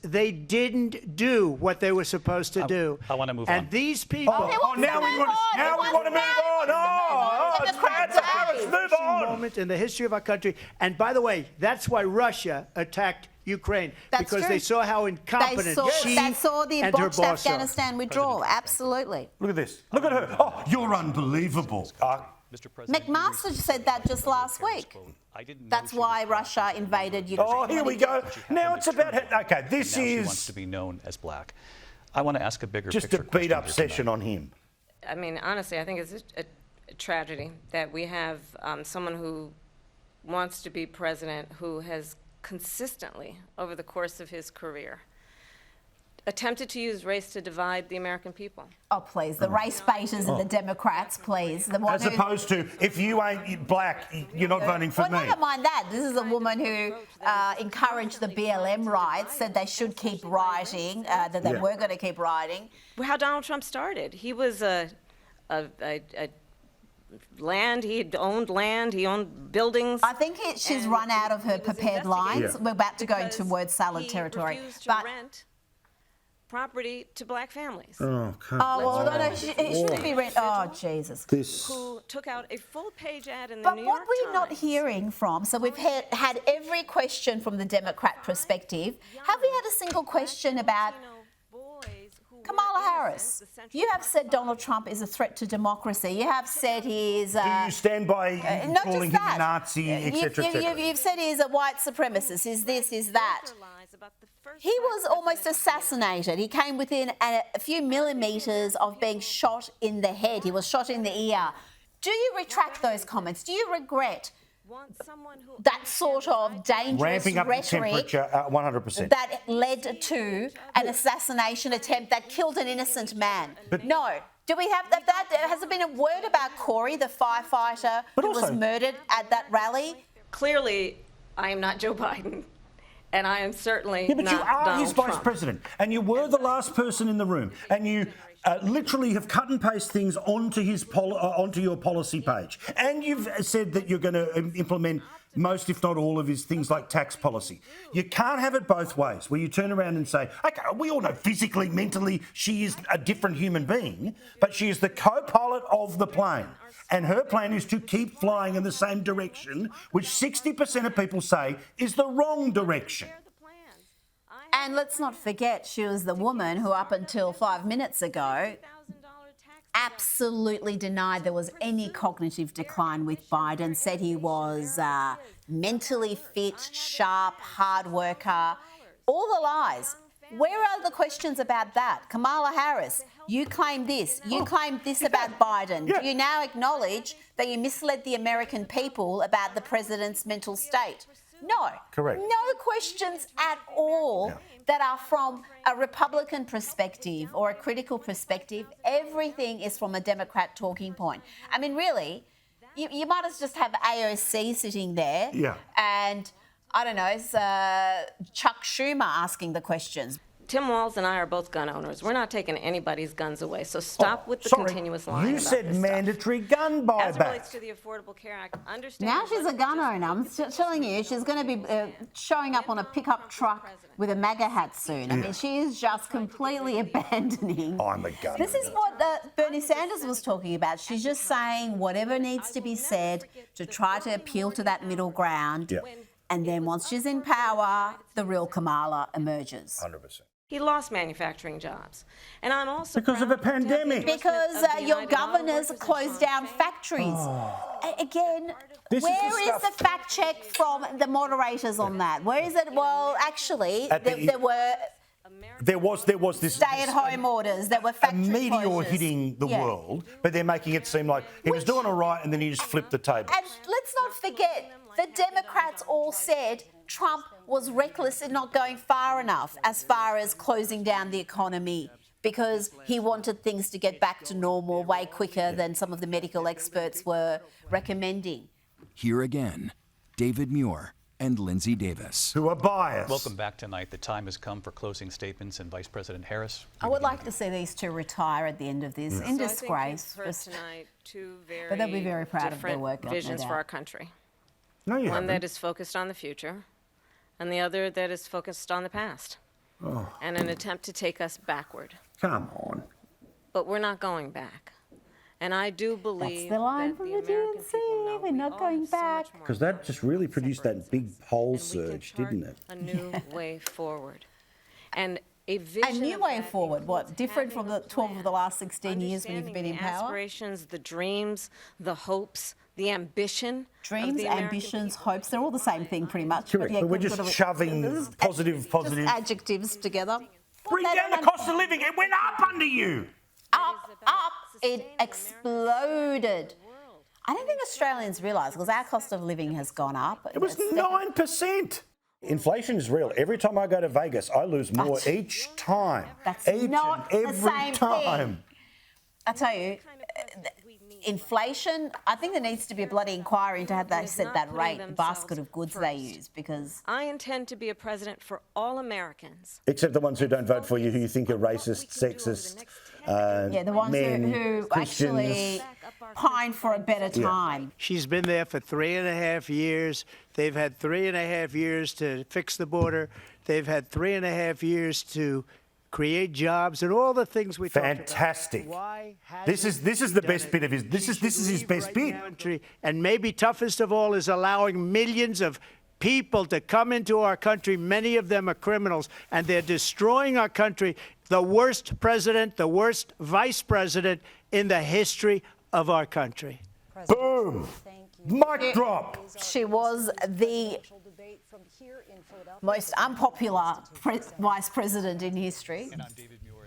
They didn't do what they were supposed to do. I want to move on. And these people... Now we want to move on. Harris, move on. ...moment in the history of our country. And by the way, that's why Russia attacked Ukraine. Because they saw how incompetent she They saw the and her botched boss Afghanistan withdrawal. Absolutely. Look at this. Look at her. Oh, you're unbelievable. Mr. President, McMaster said that just last week. That's why Russia invaded Ukraine. Oh, here we go. Now it's about her. Okay, this now is... she wants to be known as black. I want to ask a bigger just picture a beat-up question session on him. I mean, honestly, I think it's a tragedy that we have someone who wants to be president who has consistently, over the course of his career, attempted to use race to divide the American people. Oh, please. The race baiters and the Democrats, please. As opposed to, if you ain't black, you're not voting for me. Well, never mind that. This is a woman who encouraged the BLM riots, said they should keep rioting, that they were going to keep rioting. How Donald Trump started. He was land, he owned buildings. I think she's run out of her prepared lines. We're about to go into word salad territory. He refused to rent property to black families. Oh, well, no, it shouldn't be rent. Oh, Jesus. Who took out a full-page ad in the But New what York we're not Times. hearing from, so we've had every question from the Democrat perspective. Have we had a single question about Kamala Harris? You have said Donald Trump is a threat to democracy. You have said he is... Do you stand by calling him a Nazi, etc., etc.? You've said he's a white supremacist, is this, is that. He was almost assassinated. He came within a few millimetres of being shot in the head. He was shot in the ear. Do you retract those comments? Do you regret that sort of dangerous ramping up rhetoric the temperature 100%. that led to an assassination attempt that killed an innocent man? No. Do we have that? Has there been a word about Corey, the firefighter who was murdered at that rally? Clearly, I am not Joe Biden. And I am certainly but not you are Donald his vice Trump. president, and you were the last person in the room, and you literally have cut and paste things onto onto your policy page, and you've said that you're going to implement most, if not all, of his things like tax policy. You can't have it both ways, where you turn around and say, okay, we all know physically, mentally, she is a different human being, but she is the co-pilot of the plane. And her plan is to keep flying in the same direction, which 60% of people say is the wrong direction. And let's not forget, she was the woman who, up until 5 minutes ago, absolutely denied there was any cognitive decline with Biden, said he was mentally fit, sharp, hard worker, all the lies. Where are the questions about that? Kamala Harris, you claim this. You claimed this about Biden. Do you now acknowledge that you misled the American people about the president's mental state? No. Correct. No questions at all that are from a Republican perspective or a critical perspective. Everything is from a Democrat talking point. I mean, really, you might as just have AOC sitting there and... I don't know, it's Chuck Schumer asking the questions. Tim Walz and I are both gun owners. We're not taking anybody's guns away, so stop with the continuous lying. You said mandatory gun buyback. As it relates to the Affordable Care Act, understand... Now she's a gun owner. I'm telling you, she's going to be showing up on a pickup truck with a MAGA hat soon. I mean, she is just completely abandoning... I'm a gun This is what Bernie Sanders was talking about. She's just saying whatever needs to be said to try to appeal to that middle ground. And then once she's in power, the real Kamala emerges. 100%. He lost manufacturing jobs. And I'm also because of a pandemic. Because your governors closed down factories. Again, where is the fact check from the moderators on that? Where is it? Well, actually, there was this stay-at-home orders. There were factory meteor closures. hitting the world, but they're making it seem like he was doing all right, and then he just flipped the table. And let's not forget, the Democrats all said Trump was reckless in not going far enough as far as closing down the economy because he wanted things to get back to normal way quicker than some of the medical experts were recommending. Here again, David Muir and Lindsay Davis. Who are biased. Welcome back tonight. The time has come for closing statements, and Vice President Harris. I would like to see these two retire at the end of this in disgrace. Tonight, two but they'll be very proud of their work. Visions for our country. No, you One haven't. that is focused on the future, and the other that is focused on the past. and an attempt to take us backward. Come on. But we're not going back. And I do believe the line that from the the American DNC. people know We're we not all going have so much back. more Because that common just really than produced that separates big us. poll And we can surge, chart didn't it? A new way forward. And a A vision new of way that forward. What? includes Different from having the a 12 of the plan, last 16 years when you've been understanding in the power? aspirations, the dreams, the hopes, the ambition. of Dreams, the American ambitions, people. hopes, they're all the same thing pretty much. Correct, but we're good just sort of- shoving this is positive. Just adjectives together. Bring Well, they down the don't cost of living. It went up under you. up. It exploded. I don't think Australians realise, because our cost of living has gone up. It was 9%. Inflation is real. Every time I go to Vegas, I lose more each time. That's each not and the every same time. thing. I tell you, inflation, I think there needs to be a bloody inquiry into how they set not that putting rate, the basket themselves of goods they first. use, because I intend to be a president for all Americans. Except the ones who don't vote for you, who you think are racist, sexist, yeah, the ones men, who Christians. actually pine for a better time. She's been there for 3.5 years. They've had 3.5 years to fix the border. They've had 3.5 years to create jobs and all the things we talked about. Fantastic. Why This hasn't is he the done best it? bit of his. This She is his should best leave bit. right now. And maybe toughest of all is allowing millions of people to come into our country. Many of them are criminals, and they're destroying our country. The worst president, the worst vice president in the history of our country. Boom. Mic drop. She was the most unpopular vice president in history.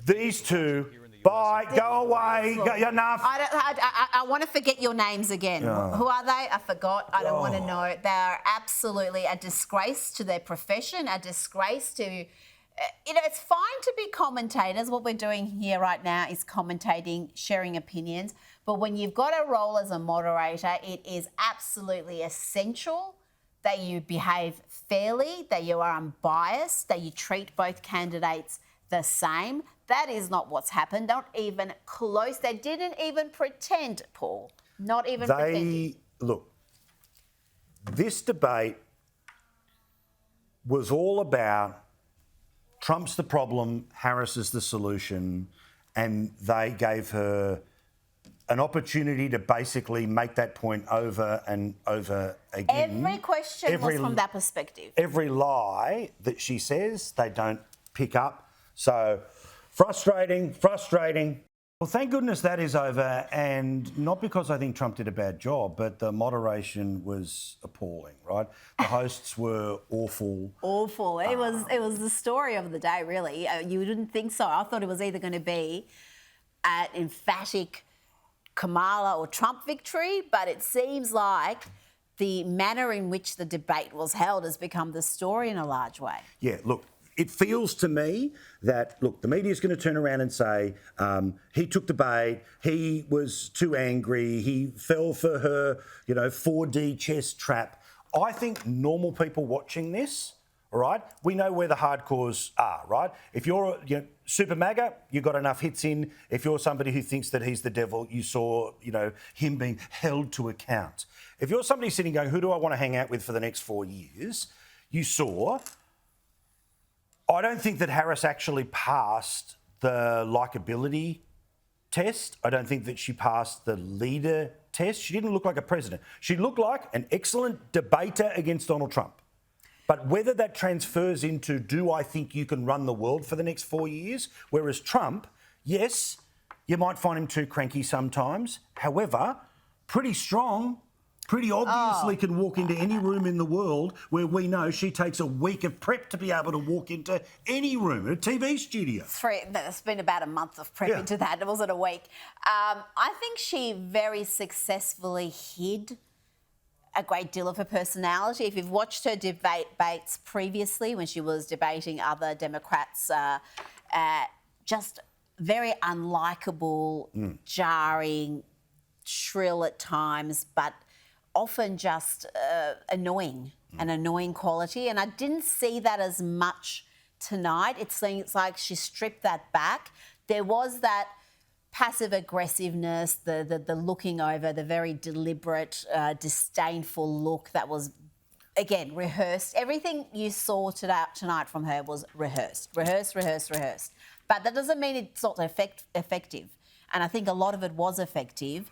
These two. Bye. Go away. Enough. I want to forget your names again. Who are they? I forgot. I don't want to know. They are absolutely a disgrace to their profession, a disgrace to... it's fine to be commentators. What we're doing here right now is commentating, sharing opinions. But when you've got a role as a moderator, it is absolutely essential that you behave fairly, that you are unbiased, that you treat both candidates the same. That is not what's happened. Not even close. They didn't even pretend, Paul. Not even pretending. Look, this debate was all about Trump's the problem, Harris is the solution, and they gave her an opportunity to basically make that point over and over again. Every question was from that perspective. Every lie that she says, they don't pick up. So frustrating. Well, thank goodness that is over, and not because I think Trump did a bad job, but the moderation was appalling, right? The hosts were awful. Awful. It was the story of the day, really. You didn't think so. I thought it was either going to be an emphatic Kamala or Trump victory, but it seems like the manner in which the debate was held has become the story in a large way. Yeah, look, it feels to me that, look, the media's going to turn around and say, he took the bait, he was too angry, he fell for her, 4D chess trap. I think normal people watching this, all right, we know where the hardcores are, right? If you're super MAGA, you got enough hits in. If you're somebody who thinks that he's the devil, you saw, him being held to account. If you're somebody sitting going, who do I want to hang out with for the next 4 years? You saw... I don't think that Harris actually passed the likability test. I don't think that she passed the leader test. She didn't look like a president. She looked like an excellent debater against Donald Trump. But whether that transfers into, do I think you can run the world for the next 4 years? Whereas Trump, yes, you might find him too cranky sometimes. However, pretty strong, pretty obviously can walk into any room in the world where we know she takes a week of prep to be able to walk into any room, a TV studio. There's been about a month of prep into that. It wasn't a week. I think she very successfully hid a great deal of her personality. If you've watched her debates previously when she was debating other Democrats, just very unlikable, jarring, shrill at times, but often just annoying, an annoying quality. And I didn't see that as much tonight. It seems like she stripped that back. There was that passive aggressiveness, the looking over, the very deliberate, disdainful look that was again, rehearsed. Everything you saw tonight from her was rehearsed. But that doesn't mean it's not effective. And I think a lot of it was effective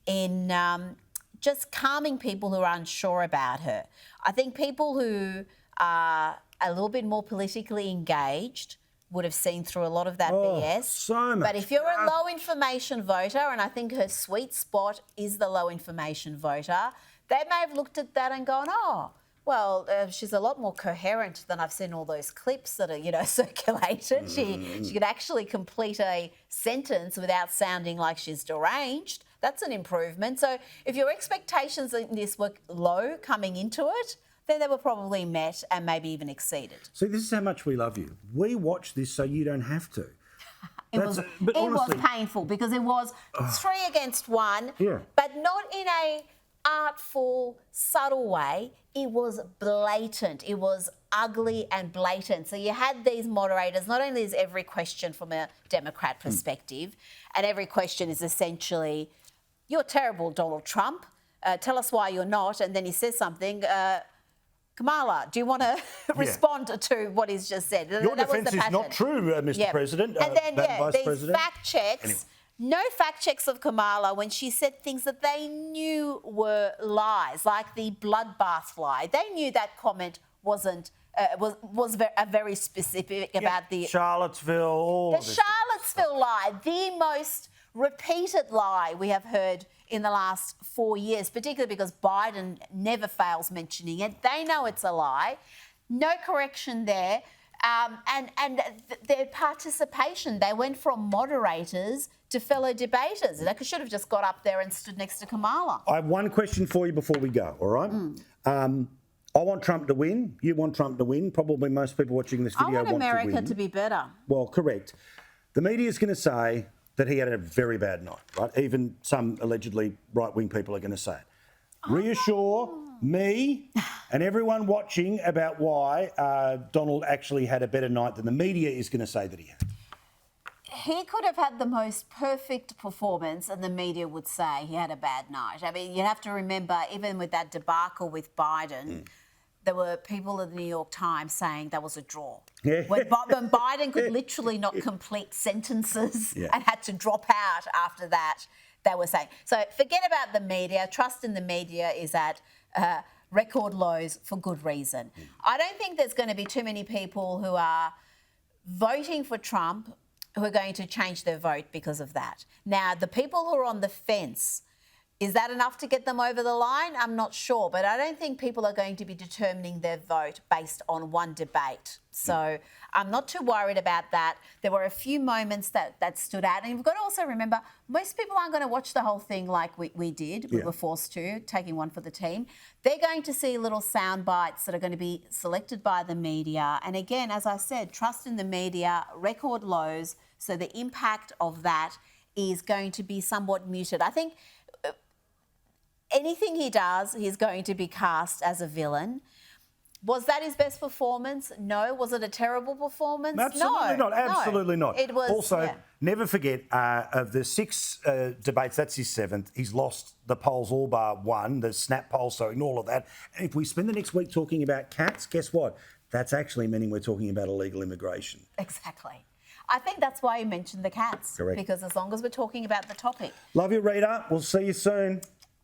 in just calming people who are unsure about her. I think people who are a little bit more politically engaged would have seen through a lot of that BS. So much But if you're a low information voter, and I think her sweet spot is the low information voter, they may have looked at that and gone, oh, well, she's a lot more coherent than I've seen all those clips that are, circulated. She could actually complete a sentence without sounding like she's deranged. That's an improvement. So if your expectations in this were low coming into it, then they were probably met and maybe even exceeded. See, this is how much we love you. We watch this so you don't have to. It was painful because it was 3 against 1, but not in a artful, subtle way. It was blatant. It was ugly and blatant. So you had these moderators, not only is every question from a Democrat perspective, and every question is essentially, you're terrible, Donald Trump. Tell us why you're not. And then he says something, Kamala, do you want to respond to what he's just said? Your defence is not true, Mr. President. And then, Vice these President. fact checks, no fact checks of Kamala when she said things that they knew were lies, like the bloodbath lie. They knew that comment wasn't was very specific about the Charlottesville, all of this. Charlottesville lie, the most repeated lie we have heard in the last 4 years, particularly because Biden never fails mentioning it. They know it's a lie. No correction there. And their participation, they went from moderators to fellow debaters. They should have just got up there and stood next to Kamala. I have one question for you before we go, all right? I want Trump to win. You want Trump to win. Probably most people watching this video want to win. I want America to be better. Well, correct. The media is going to say that he had a very bad night, right? Even some allegedly right-wing people are going to say it. Reassure me and everyone watching about why Donald actually had a better night than the media is going to say that he had. He could have had the most perfect performance and the media would say he had a bad night. I mean, you have to remember, even with that debacle with Biden, there were people in the New York Times saying that was a draw. Yeah. When Biden could literally not complete sentences and had to drop out after that, they were saying. So forget about the media. Trust in the media is at record lows for good reason. I don't think there's going to be too many people who are voting for Trump who are going to change their vote because of that. Now, the people who are on the fence, is that enough to get them over the line? I'm not sure, but I don't think people are going to be determining their vote based on one debate. So I'm not too worried about that. There were a few moments that stood out. And you've got to also remember, most people aren't going to watch the whole thing like we did. We were forced to, taking one for the team. They're going to see little sound bites that are going to be selected by the media. And again, as I said, trust in the media, record lows. So the impact of that is going to be somewhat muted. I think anything he does, he's going to be cast as a villain. Was that his best performance? No. Was it a terrible performance? Absolutely not. Absolutely not. It was. Also, never forget, of the 6 debates, that's his 7th. He's lost the polls all bar 1, the snap poll, so ignore all of that. And if we spend the next week talking about cats, guess what? That's actually meaning we're talking about illegal immigration. Exactly. I think that's why you mentioned the cats. Correct. Because as long as we're talking about the topic. Love you, Rita. We'll see you soon.